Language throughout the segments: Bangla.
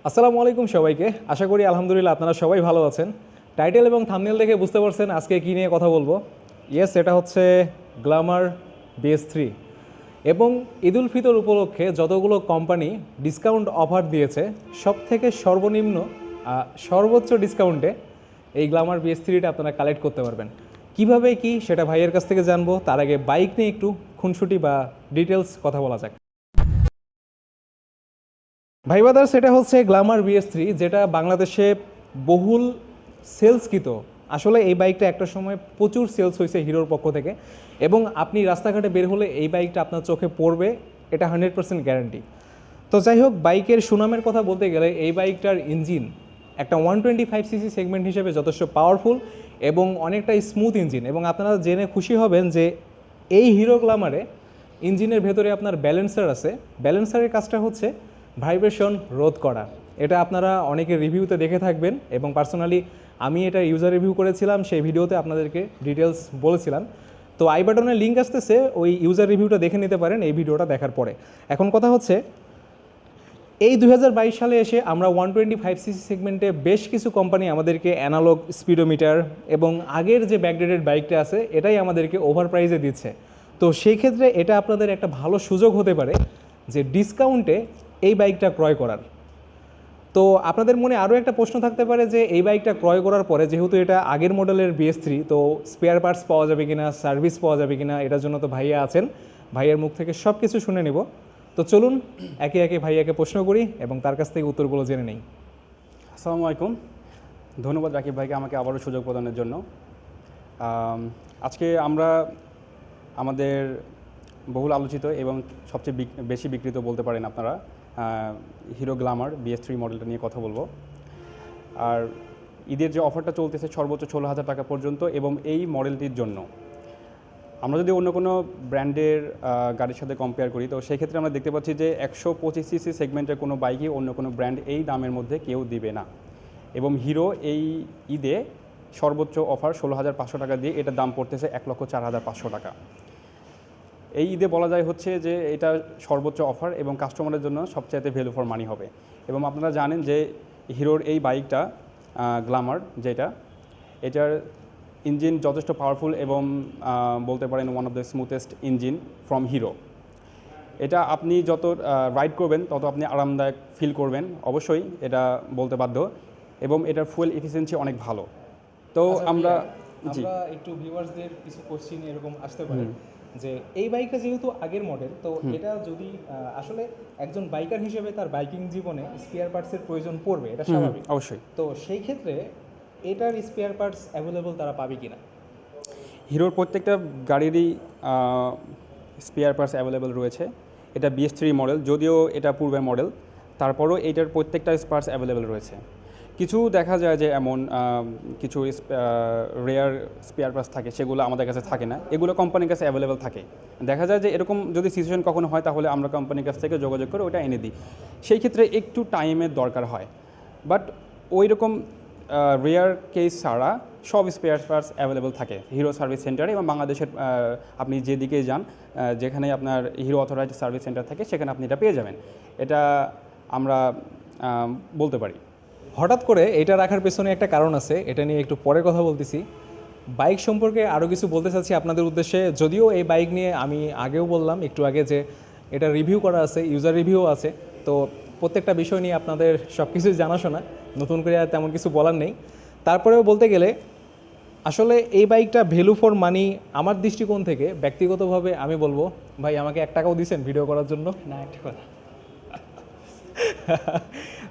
আসসালামু আলাইকুম সবাইকে। আশা করি আলহামদুলিল্লাহ আপনারা সবাই ভালো আছেন। টাইটেল এবং থাম্বনেল দেখে বুঝতে পারছেন আজকে কী নিয়ে কথা বলবো। ইয়েস, এটা হচ্ছে গ্ল্যামার BS3 এবং ঈদুল ফিতর উপলক্ষে যতগুলো কোম্পানি ডিসকাউন্ট অফার দিয়েছে সব থেকে সর্বনিম্ন সর্বোচ্চ ডিসকাউন্টে এই গ্ল্যামার BS3টা আপনারা কালেক্ট করতে পারবেন। কিভাবে কি সেটা ভাইয়ের কাছ থেকে জানবো। তার আগে বাইক নিয়ে একটু খুনসুটি বা ডিটেলস কথা বলা যাক। ভাই বাদার, সেটা হচ্ছে গ্ল্যামার BS3, যেটা বাংলাদেশে বহুল সেলসকৃত। আসলে এই বাইকটা একটা সময় প্রচুর সেলস হয়েছে হিরোর পক্ষ থেকে, এবং আপনি রাস্তাঘাটে বের হলে এই বাইকটা আপনার চোখে পড়বে, এটা 100% গ্যারান্টি। তো যাই হোক, বাইকের সুনামের কথা বলতে গেলে এই বাইকটার ইঞ্জিন একটা 125cc সেগমেন্ট হিসেবে যথেষ্ট পাওয়ারফুল এবং অনেকটা স্মুথ ইঞ্জিন। এবং আপনারা জেনে খুশি হবেন যে এই হিরো গ্ল্যামারে ইঞ্জিনের ভেতরে আপনার ব্যালেন্সার আছে। ব্যালেন্সারের কাজটা হচ্ছে ভাইব্রেশন রোধ করা। এটা আপনারা অনেকের রিভিউতে দেখে থাকবেন, এবং পার্সোনালি আমি এটা ইউজার রিভিউ করেছিলাম, সেই ভিডিওতে আপনাদেরকে ডিটেলস বলেছিলাম। তো আই বাটনের লিঙ্ক আসতেছে, ওই ইউজার রিভিউটা দেখে নিতে পারেন এই ভিডিওটা দেখার পরে। এখন কথা হচ্ছে, এই 2022 সালে এসে আমরা 125cc সেগমেন্টে বেশ কিছু কোম্পানি আমাদেরকে অ্যানালগ স্পিডোমিটার এবং আগের যে ব্যাকডেটেড বাইকটা আছে এটাই আমাদেরকে ওভার প্রাইসে দিচ্ছে। তো সেই ক্ষেত্রে এটা আপনাদের একটা ভালো সুযোগ হতে পারে যে ডিসকাউন্টে এই বাইকটা ক্রয় করার। তো আপনাদের মনে আরও একটা প্রশ্ন থাকতে পারে যে এই বাইকটা ক্রয় করার পরে, যেহেতু এটা আগের মডেলের BS3, তো স্পেয়ার পার্টস পাওয়া যাবে কিনা, সার্ভিস পাওয়া যাবে কিনা, এটার জন্য তো ভাইয়া আছেন, ভাইয়ের মুখ থেকে সব কিছু শুনে নেব। তো চলুন একে একে ভাইয়াকে প্রশ্ন করি এবং তার কাছ থেকে উত্তরগুলো জেনে নেই। আসসালামু আলাইকুম। ধন্যবাদ রাকিব ভাইকে আমাকে আবারও সুযোগ প্রদানের জন্য। আজকে আমরা আমাদের বহুল আলোচিত এবং সবচেয়ে বেশি বিক্রিত বলতে পারেন আপনারা হিরো গ্ল্যামার BS3 মডেলটা নিয়ে কথা বলবো। আর ঈদের যে অফারটা চলতেছে সর্বোচ্চ 16,000 টাকা পর্যন্ত, এবং এই মডেলটির জন্য আমরা যদি অন্য কোনো ব্র্যান্ডের গাড়ির সাথে কম্পেয়ার করি, তো সেই ক্ষেত্রে আমরা দেখতে পাচ্ছি যে 125cc সেগমেন্টের কোনো বাইকই অন্য কোনো ব্র্যান্ড এই দামের মধ্যে কেউ দিবে না। এবং হিরো এই ঈদে সর্বোচ্চ অফার 16,500 টাকা দিয়ে এটার দাম পড়তেছে 1,04,500 টাকা। এই ঈদে বলা যায় হচ্ছে যে এটা সর্বোচ্চ অফার এবং কাস্টমারের জন্য সবচাইতে ভ্যালু ফর মানি হবে। এবং আপনারা জানেন যে হিরোর এই বাইকটা গ্ল্যামার, এটার ইঞ্জিন যথেষ্ট পাওয়ারফুল এবং বলতে পারেন one of the smoothest engine from Hero. এটা আপনি যত রাইড করবেন তত আপনি আরামদায়ক ফিল করবেন, অবশ্যই এটা বলতে বাধ্য। এবং এটার ফুয়েল এফিসিয়েন্সি অনেক ভালো। তো আমরা একটু ভিউয়ার্সদের কিছু কোশ্চেন এরকম আসতে পারে যে এই বাইকটা যেহেতু আগের মডেল, তো এটা যদি আসলে একজন বাইকার হিসেবে তার বাইকিং জীবনে স্পেয়ার পার্টসের প্রয়োজন পড়বে, এটা স্বাভাবিক অবশ্যই। তো সেই ক্ষেত্রে এটার স্পেয়ার পার্টস অ্যাভেলেবল তারা পাবে কিনা? হিরোর প্রত্যেকটা গাড়িরই স্পেয়ার পার্টস অ্যাভেলেবল রয়েছে। এটা BS3 মডেল, যদিও এটা পূর্বের মডেল, তারপরও এটার প্রত্যেকটা পার্টস অ্যাভেলেবল রয়েছে। কিছু দেখা যায় যে এমন কিছু রেয়ার স্পেয়ার পার্টস থাকে, সেগুলো আমাদের কাছে থাকে না, এগুলো কোম্পানির কাছে অ্যাভেলেবল থাকে। দেখা যায় যে এরকম যদি সিচুয়েশন কখনো হয় তাহলে আমরা কোম্পানির কাছ থেকে যোগাযোগ করে ওটা এনে দিই। সেই ক্ষেত্রে একটু টাইমের দরকার হয়, বাট ওই রকম রেয়ার কেস ছাড়া সব স্পেয়ার পার্টস অ্যাভেলেবল থাকে হিরো সার্ভিস সেন্টারে। এবং বাংলাদেশের আপনি যেদিকে যান, যেখানে আপনার হিরো অথরাইজড সার্ভিস সেন্টার থাকে, সেখানে আপনি এটা পেয়ে যাবেন, এটা আমরা বলতে পারি। হঠাৎ করে এটা রাখার পেছনে একটা কারণ আছে, এটা নিয়ে একটু পরে কথা বলতেছি। বাইক সম্পর্কে আরও কিছু বলতে চাচ্ছি আপনাদের উদ্দেশ্যে। যদিও এই বাইক নিয়ে আমি আগেও বললাম একটু আগে যে এটা রিভিউ করা আছে, ইউজার রিভিউ আছে, তো প্রত্যেকটা বিষয় নিয়ে আপনাদের সব কিছুই জানাশোনা, নতুন করে আর তেমন কিছু বলার নেই। তারপরেও বলতে গেলে আসলে এই বাইকটা ভ্যালু ফর মানি আমার দৃষ্টিকোণ থেকে ব্যক্তিগতভাবে আমি বলবো, ভাই আমাকে 1 টাকাও দিয়েছেন ভিডিও করার জন্য না, একটা কথা।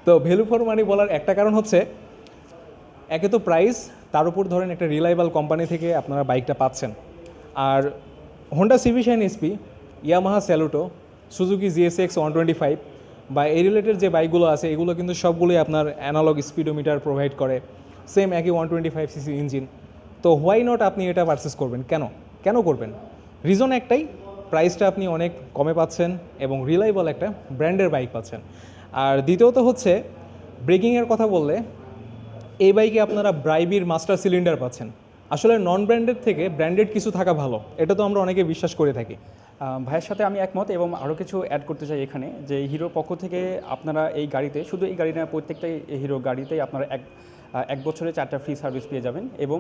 তো ভ্যালু ফর মানি বলার একটা কারণ হচ্ছে, একে তো প্রাইস, তার উপর ধরেন একটা রিলায়েবল কোম্পানি থেকে আপনারা বাইকটা পাচ্ছেন। আর Honda CB Shine SP, Yamaha Saluto, Suzuki GSX 125 বা এই রিলেটেড যে বাইকগুলো আছে এগুলো কিন্তু সবগুলোই আপনার অ্যানালগ স্পিডোমিটার প্রোভাইড করে, সেম একই 125cc ইঞ্জিন। তো হোয়াই নট আপনি এটা পারচেস করবেন? কেন করবেন? রিজন একটাই, প্রাইসটা আপনি অনেক কমে পাচ্ছেন এবং রিলায়েবল একটা ব্র্যান্ডের বাইক পাচ্ছেন। আর দ্বিতীয়ত হচ্ছে ব্রেকিংয়ের কথা বললে, এই বাইকে আপনারা ব্রাইবির মাস্টার সিলিন্ডার পাচ্ছেন। আসলে নন ব্র্যান্ডেড থেকে ব্র্যান্ডেড কিছু থাকা ভালো, এটা তো আমরা অনেকে বিশ্বাস করে থাকি। ভাইয়ের সাথে আমি একমত এবং আরও কিছু অ্যাড করতে চাই এখানে, যে হিরোর পক্ষ থেকে আপনারা এই গাড়িতে, শুধু এই গাড়ি না প্রত্যেকটাই হিরো গাড়িতেই আপনারা এক বছরে 4টা ফ্রি সার্ভিস পেয়ে যাবেন এবং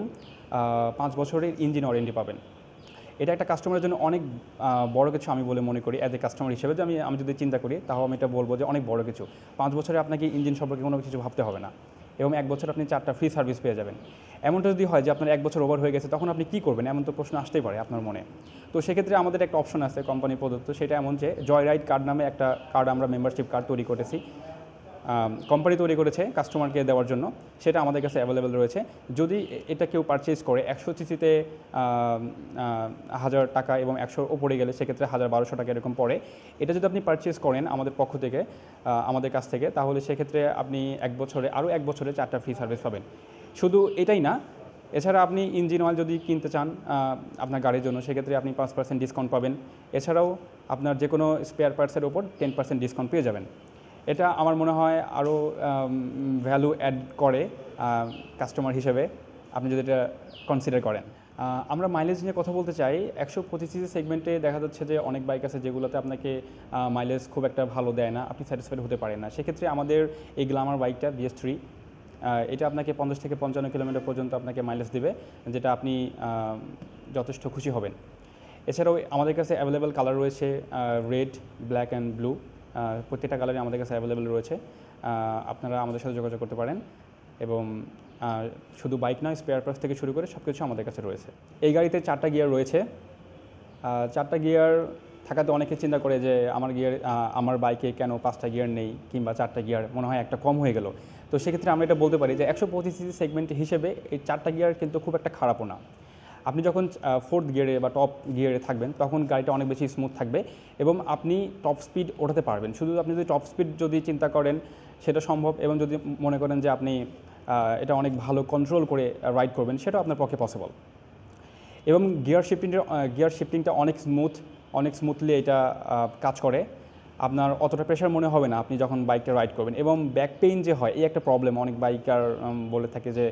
5 বছরের ইঞ্জিন ওয়ারেন্টি পাবেন। এটা একটা কাস্টমারের জন্য অনেক বড় কিছু আমি বলে মনে করি, অ্যাজ এ কাস্টমার হিসেবে। যে আমি যদি চিন্তা করি তাও আমি এটা বলবো যে অনেক বড় কিছু। 5 বছরে আপনাকে ইঞ্জিন সম্পর্কে কোনো কিছু ভাবতে হবে না এবং 1 বছর আপনি 4টা ফ্রি সার্ভিস পেয়ে যাবেন। এমনটা যদি হয় যে আপনার 1 বছর ওভার হয়ে গেছে, তখন আপনি কী করবেন, এমন তো প্রশ্ন আসতেই পারে আপনার মনে। তো সেক্ষেত্রে আমাদের একটা অপশন আছে কোম্পানি প্রদত্ত, সেটা এমন যে জয় রাইড কার্ড নামে একটা কার্ড আমরা মেম্বারশিপ কার্ড তৈরি করেছি, কোম্পানি তৈরি করেছে কাস্টমারকে দেওয়ার জন্য। সেটা আমাদের কাছে অ্যাভেলেবেল রয়েছে। যদি এটা কেউ পারচেজ করে 100 সিসিতে 1000 টাকা এবং 100 ওপরে গেলে সেক্ষেত্রে 1200 টাকা এরকম পড়ে। এটা যদি আপনি পারচেজ করেন আমাদের পক্ষ থেকে, আমাদের কাছ থেকে, তাহলে সেক্ষেত্রে আপনি 1 বছরে 4টা ফ্রি সার্ভিস পাবেন। শুধু এটাই না, এছাড়া আপনি ইঞ্জিন অয়েল যদি কিনতে চান আপনার গাড়ির জন্য, সেক্ষেত্রে আপনি 5% ডিসকাউন্ট পাবেন। এছাড়াও আপনার যে কোনো স্পেয়ার পার্টসের ওপর 10% ডিসকাউন্ট পেয়ে যাবেন। এটা আমার মনে হয় আরও ভ্যালু অ্যাড করে কাস্টমার হিসেবে, আপনি যদি এটা কনসিডার করেন। আমরা মাইলেজ নিয়ে কথা বলতে চাই। 125 সিসি সেগমেন্টে দেখা যাচ্ছে যে অনেক বাইক আছে যেগুলোতে আপনাকে মাইলেজ খুব একটা ভালো দেয় না, আপনি স্যাটিসফাইড হতে পারেন না। সেক্ষেত্রে আমাদের এই গ্ল্যামার বাইকটা BS3, এটা আপনাকে 50 থেকে 55 কিলোমিটার পর্যন্ত আপনাকে মাইলেজ দেবে, যেটা আপনি যথেষ্ট খুশি হবেন। এছাড়াও আমাদের কাছে অ্যাভেলেবেল কালার রয়েছে রেড, ব্ল্যাক অ্যান্ড ব্লু। প্রত্যেকটা কালারই আমাদের কাছে অ্যাভেলেবেল রয়েছে। আপনারা আমাদের সাথে যোগাযোগ করতে পারেন এবং শুধু বাইক নয়, স্পেয়ার পার্টস থেকে শুরু করে সব কিছু আমাদের কাছে রয়েছে। এই গাড়িতে 4টা গিয়ার রয়েছে। 4টা গিয়ার থাকাতে অনেকে চিন্তা করে যে আমার বাইকে কেন 5টা গিয়ার নেই কিংবা 4টা গিয়ার, মনে হয় একটা কম হয়ে গেল। তো সেক্ষেত্রে আমরা এটা বলতে পারি যে 125 সিসি সেগমেন্ট হিসেবে এই 4টা গিয়ার কিন্তু খুব একটা খারাপও না। আপনি যখন 4th গিয়ারে বা টপ গিয়ারে থাকবেন তখন গাড়িটা অনেক বেশি স্মুথ থাকবে এবং আপনি টপ স্পিড ওঠাতে পারবেন। শুধু আপনি যদি টপ স্পিড যদি চিন্তা করেন সেটা সম্ভব, এবং যদি মনে করেন যে আপনি এটা অনেক ভালো কন্ট্রোল করে রাইড করবেন, সেটাও আপনার পক্ষে পসিবল। এবং গিয়ার শিফটিংটা অনেক স্মুথলি এটা কাজ করে। আপনার অতটা প্রেশার মনে হবে না আপনি যখন বাইকটা রাইড করবেন। এবং ব্যাক পেইন যে হয়, এই একটা প্রবলেম, অনেক বাইকার বলে থাকে যে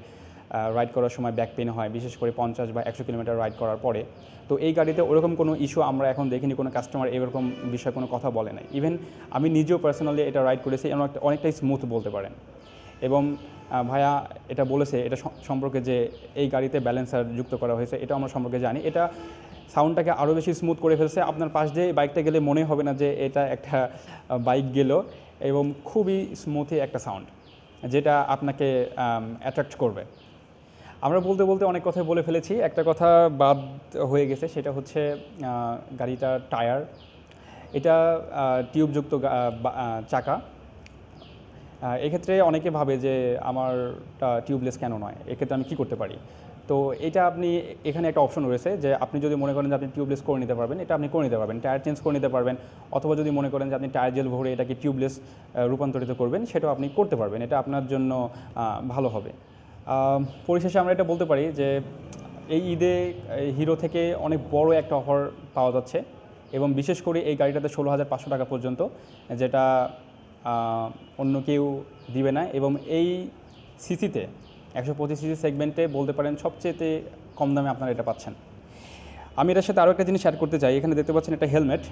রাইড করার সময় ব্যাক পেইন হয়, বিশেষ করে 50 বা 100 কিলোমিটার রাইড করার পরে। তো এই গাড়িতে ওরকম কোনো ইস্যু আমরা এখন দেখিনি, কোনো কাস্টমার এরকম বিষয়ে কোনো কথা বলে নাই। ইভেন আমি নিজেও পার্সোনালি এটা রাইড করেছি, অনেকটাই স্মুথ বলতে পারেন। এবং ভাইয়া এটা বলেছে এটা সম্পর্কে যে এই গাড়িতে ব্যালেন্সার যুক্ত করা হয়েছে, এটা আমরা সম্পর্কে জানি। এটা সাউন্ডটাকে আরও বেশি স্মুথ করে ফেলছে। আপনার পাশ দিয়ে বাইকটা গেলে মনে হবে না যে এটা একটা বাইক গেল, এবং খুবই স্মুথই একটা সাউন্ড যেটা আপনাকে অ্যাট্রাক্ট করবে। আমরা বলতে বলতে অনেক কথাই বলে ফেলেছি, একটা কথা বাদ হয়ে গেছে, সেটা হচ্ছে গাড়িটার টায়ার। এটা টিউবযুক্ত চাকা। এক্ষেত্রে অনেকে ভাবে যে আমারটা টিউবলেস কেন নয়, এক্ষেত্রে আমি কী করতে পারি। তো এটা আপনি এখানে একটা অপশন রয়েছে যে আপনি যদি মনে করেন যে আপনি টিউবলেস করে নিতে পারবেন, এটা আপনি করে নিতে পারবেন, টায়ার চেঞ্জ করে নিতে পারবেন। অথবা যদি মনে করেন যে আপনি টায়ার জেল ভরে এটাকে টিউবলেস রূপান্তরিত করবেন, সেটাও আপনি করতে পারবেন। এটা আপনার জন্য ভালো হবে। পরিশেষে আমরা এটা বলতে পারি যে এই ঈদে হিরো থেকে অনেক বড় একটা অফার পাওয়া যাচ্ছে, এবং বিশেষ করে এই গাড়িটাতে 16,500 টাকা পর্যন্ত, যেটা অন্য কেউ দিবে না। এবং এই সিসিতে 125 সিসি সেগমেন্টে বলতে পারেন সবচেয়ে কম দামে আপনারা এটা পাচ্ছেন। আমি এটার সাথে আরও একটা জিনিস অ্যাড করতে চাই। এখানে দেখতে পাচ্ছেন একটা হেলমেট,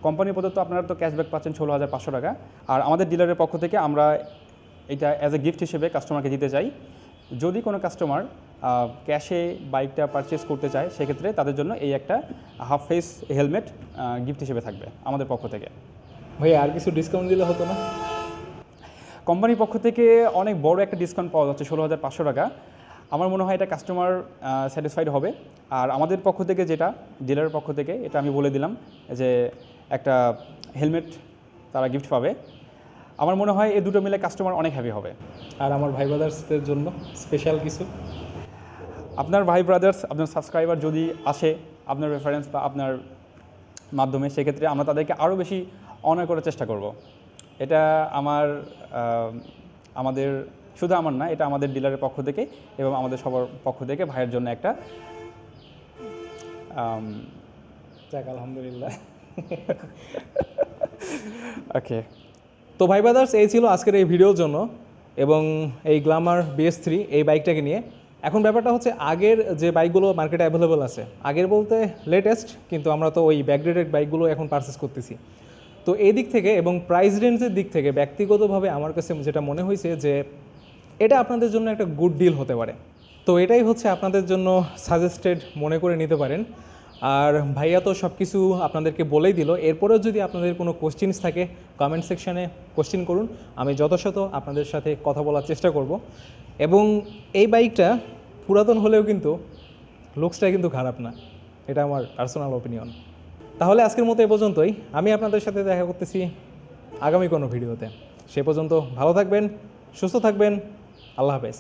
কোম্পানি প্রদত্ত। আপনারা তো ক্যাশব্যাক পাচ্ছেন 16,500 টাকা, আর আমাদের ডিলারের পক্ষ থেকে আমরা এটা অ্যাজ এ গিফট হিসেবে কাস্টমারকে দিতে চাই। যদি কোনো কাস্টমার ক্যাশে বাইকটা পারচেস করতে চায়, সেক্ষেত্রে তাদের জন্য এই একটা হাফ ফেস হেলমেট গিফট হিসেবে থাকবে আমাদের পক্ষ থেকে। ভাই আর কিছু ডিসকাউন্ট দিলে হতো না? কোম্পানির পক্ষ থেকে অনেক বড় একটা ডিসকাউন্ট পাওয়া যাচ্ছে 16,500 টাকা। আমার মনে হয় এটা কাস্টমার স্যাটিসফাইড হবে। আর আমাদের পক্ষ থেকে যেটা, ডিলারের পক্ষ থেকে, এটা আমি বলে দিলাম যে একটা হেলমেট তারা গিফট পাবে। আমার মনে হয় এই দুটো মিলে কাস্টমার অনেক হ্যাপি হবে। আর আমার ভাই ব্রাদার্সদের জন্য স্পেশাল কিছু? আপনার ভাই ব্রাদার্স, আপনার সাবস্ক্রাইবার যদি আসে আপনার রেফারেন্স বা আপনার মাধ্যমে, সেক্ষেত্রে আমরা তাদেরকে আরও বেশি অনার করার চেষ্টা করব। এটা আমাদের শুধু আমার না, এটা আমাদের ডিলারের পক্ষ থেকে এবং আমাদের সবার পক্ষ থেকে ভাইয়ের জন্য একটা যাক, আলহামদুলিল্লাহ। ওকে। তো ভাই ব্রাদার্স, এই ছিল আজকের এই ভিডিওর জন্য, এবং এই গ্ল্যামার BS3 এই বাইকটাকে নিয়ে এখন ব্যাপারটা হচ্ছে আগের যে বাইকগুলো মার্কেটে অ্যাভেলেবল আছে, আগের বলতে লেটেস্ট, কিন্তু আমরা তো ওই ব্যাকগ্রেডেড বাইকগুলো এখন পারচেস করতেছি। তো এই দিক থেকে এবং প্রাইস রেঞ্জের দিক থেকে ব্যক্তিগতভাবে আমার কাছে যেটা মনে হয়েছে যে এটা আপনাদের জন্য একটা গুড ডিল হতে পারে। তো এটাই হচ্ছে আপনাদের জন্য সাজেস্টেড মনে করে নিতে পারেন। আর ভাইয়া তো সব কিছু আপনাদেরকে বলেই দিল। এরপরেও যদি আপনাদের কোনো কোশ্চিনস থাকে কমেন্ট সেকশানে কোশ্চিন করুন, আমি যথাযথ আপনাদের সাথে কথা বলার চেষ্টা করব। এবং এই বাইকটা পুরাতন হলেও কিন্তু লুকসটা কিন্তু খারাপ না, এটা আমার পার্সোনাল ওপিনিয়ন। তাহলে আজকের মতো এ পর্যন্তই। আমি আপনাদের সাথে দেখা করতেছি আগামী কোনো ভিডিওতে। সে পর্যন্ত ভালো থাকবেন, সুস্থ থাকবেন। আল্লাহ হাফেজ।